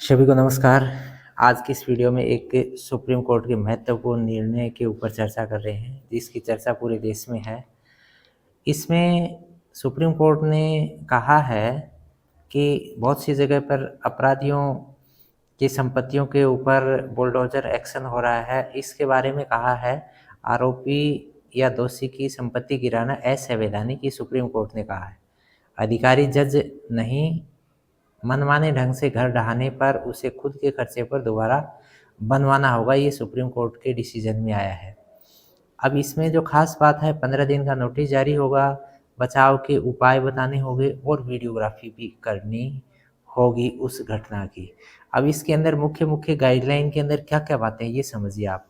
सभी को नमस्कार। आज की इस वीडियो में एक सुप्रीम कोर्ट के महत्वपूर्ण निर्णय के ऊपर चर्चा कर रहे हैं, जिसकी चर्चा पूरे देश में है। इसमें सुप्रीम कोर्ट ने कहा है कि बहुत सी जगह पर अपराधियों की संपत्तियों के ऊपर बुलडोजर एक्शन हो रहा है। इसके बारे में कहा है आरोपी या दोषी की संपत्ति गिराना असंवैधानिक, ये सुप्रीम कोर्ट ने कहा है। अधिकारी जज नहीं, मनमाने ढंग से घर ढहाने पर उसे खुद के खर्चे पर दोबारा बनवाना होगा, ये सुप्रीम कोर्ट के डिसीजन में आया है। अब इसमें जो खास बात है, 15 दिन का नोटिस जारी होगा, बचाव के उपाय बताने होंगे और वीडियोग्राफी भी करनी होगी उस घटना की। अब इसके अंदर मुख्य गाइडलाइन के अंदर क्या क्या बातें हैं ये समझिए आप।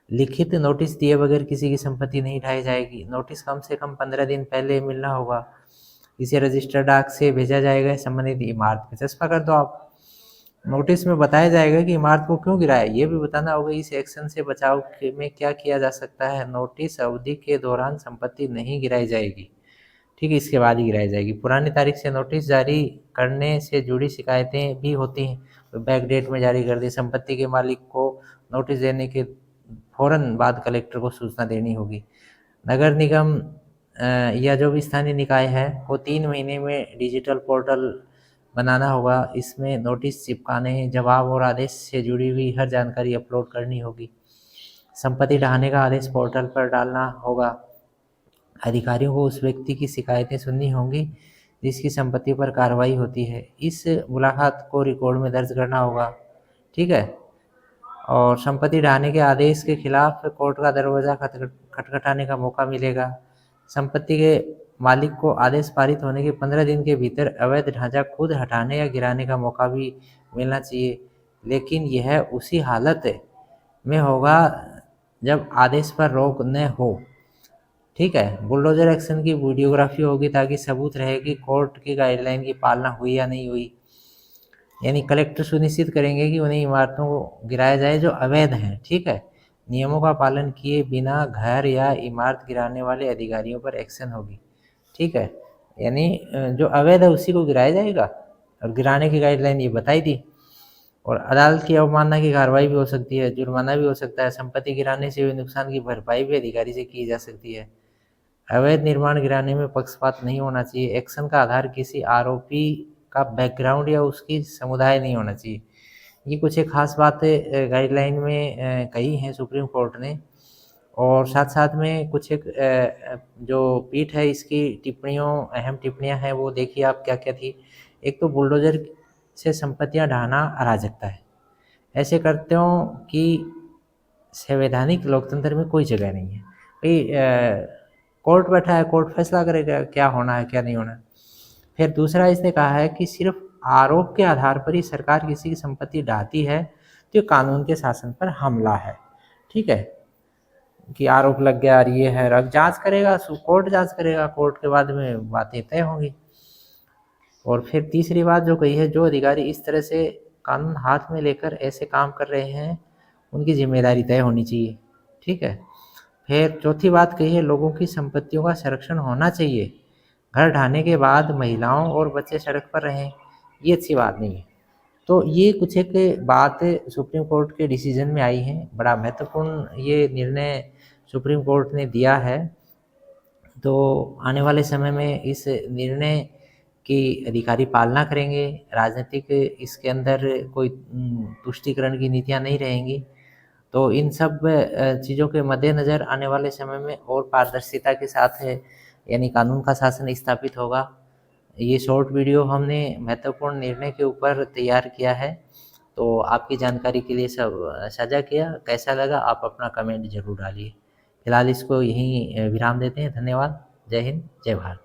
लिखित नोटिस दिए बगैर किसी की संपत्ति नहीं ढाई जाएगी। नोटिस कम से कम 15 दिन पहले मिलना होगा। इसे रजिस्टर्ड डाक से भेजा जाएगा। संबंधित इमारत पे चस्पा कर दो आप। नोटिस में बताया जाएगा कि इमारत को क्यों गिराया, ये भी बताना होगा। इस एक्शन से बचाव में क्या किया जा सकता है। नोटिस अवधि के दौरान संपत्ति नहीं गिराई जाएगी, ठीक है, इसके बाद ही गिराई जाएगी। पुरानी तारीख से नोटिस जारी करने से जुड़ी शिकायतें भी होती हैं, तो बैक डेट में जारी कर दी। संपत्ति के मालिक को नोटिस देने के फौरन बाद कलेक्टर को सूचना देनी होगी। नगर निगम या जो भी स्थानीय निकाय है वो 3 महीने में डिजिटल पोर्टल बनाना होगा। इसमें नोटिस चिपकाने, जवाब और आदेश से जुड़ी हुई हर जानकारी अपलोड करनी होगी। संपत्ति ढहाने का आदेश पोर्टल पर डालना होगा। अधिकारियों को उस व्यक्ति की शिकायतें सुननी होंगी जिसकी संपत्ति पर कार्रवाई होती है। इस मुलाकात को रिकॉर्ड में दर्ज करना होगा, ठीक है। और संपत्ति ढहाने के आदेश के खिलाफ कोर्ट का दरवाजा खटखटाने का मौका मिलेगा। संपत्ति के मालिक को आदेश पारित होने के 15 दिन के भीतर अवैध ढांचा खुद हटाने या गिराने का मौका भी मिलना चाहिए, लेकिन यह उसी हालत में होगा जब आदेश पर रोक न हो, ठीक है। बुलडोजर एक्शन की वीडियोग्राफी होगी ताकि सबूत रहे कि कोर्ट की गाइडलाइन की पालना हुई या नहीं हुई। यानी कलेक्टर सुनिश्चित करेंगे कि उन्हें इमारतों को गिराया जाए जो अवैध हैं, ठीक है। नियमों का पालन किए बिना घर या इमारत गिराने वाले अधिकारियों पर एक्शन होगी, ठीक है। यानी जो अवैध है उसी को गिराया जाएगा और गिराने की गाइडलाइन ये बताई दी। और अदालत की अवमानना की कार्रवाई भी हो सकती है, जुर्माना भी हो सकता है। संपत्ति गिराने से हुए नुकसान की भरपाई भी अधिकारी से की जा सकती है। अवैध निर्माण गिराने में पक्षपात नहीं होना चाहिए। एक्शन का आधार किसी आरोपी का बैकग्राउंड या उसकी समुदाय नहीं होना चाहिए। ये कुछ एक खास बातें गाइडलाइन में कही हैं सुप्रीम कोर्ट ने। और साथ साथ में कुछ एक जो पीठ है इसकी टिप्पणियों, अहम टिप्पणियां हैं वो देखिए आप क्या क्या थी। एक तो बुलडोजर से संपत्तियां ढहाना अराजकता है। ऐसे कृत्यों की संवैधानिक लोकतंत्र में कोई जगह नहीं है। भाई कोर्ट बैठा है, कोर्ट फैसला करेगा क्या होना है क्या नहीं होना। फिर दूसरा इसने कहा है कि सिर्फ आरोप के आधार पर ही सरकार किसी की संपत्ति ढाती है तो कानून के शासन पर हमला है, ठीक है। कि आरोप लग गया और ये है, अब जांच करेगा, कोर्ट जांच करेगा, कोर्ट के बाद में बातें तय होंगी। और फिर तीसरी बात जो कही है, जो अधिकारी इस तरह से कानून हाथ में लेकर ऐसे काम कर रहे हैं उनकी जिम्मेदारी तय होनी चाहिए, ठीक है। फिर चौथी बात कही है, लोगों की संपत्तियों का संरक्षण होना चाहिए। घर ढहाने के बाद महिलाओं और बच्चे सड़क पर रहें, ये अच्छी बात नहीं है। तो ये कुछ एक बात सुप्रीम कोर्ट के डिसीजन में आई हैं। बड़ा महत्वपूर्ण ये निर्णय सुप्रीम कोर्ट ने दिया है। तो आने वाले समय में इस निर्णय की अधिकारी पालना करेंगे। राजनीतिक इसके अंदर कोई तुष्टीकरण की नीतियाँ नहीं रहेंगी। तो इन सब चीज़ों के मद्देनज़र आने वाले समय में और पारदर्शिता के साथ यानी कानून का शासन स्थापित होगा। ये शॉर्ट वीडियो हमने महत्वपूर्ण निर्णय के ऊपर तैयार किया है, तो आपकी जानकारी के लिए सब साझा किया। कैसा लगा आप अपना कमेंट ज़रूर डालिए। फिलहाल इसको यहीं विराम देते हैं। धन्यवाद। जय हिंद, जय भारत।